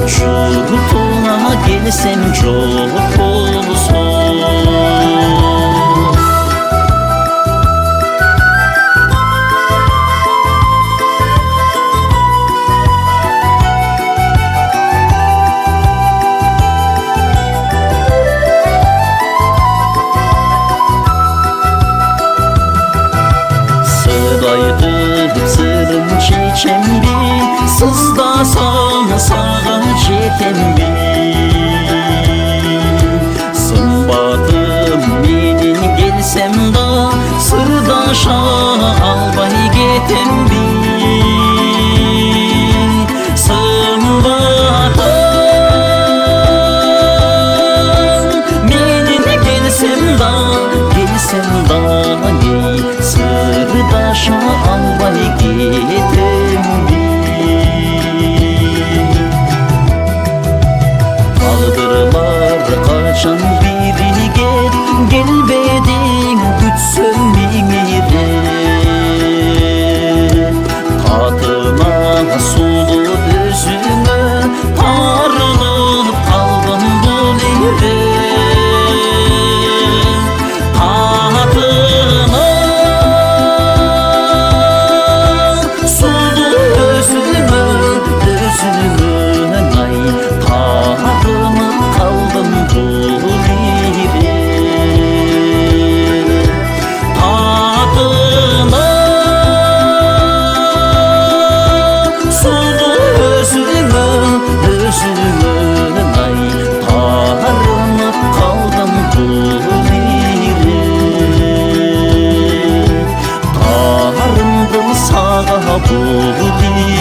Şurtuna gelsem çok olsun. Sıraydı sırrım çiçem bir, sızlasam sağa çekem bir. Sımbadım menin gelsem da, sırdaşa albay getem bir. Sımbadım menin gelsem da, sırdaşa albay getem bir. Kaldırlar kaçan biri gelbedin gütsün mimire. Tadıma sulu özüme tarılıp kaldım bu lire. Bu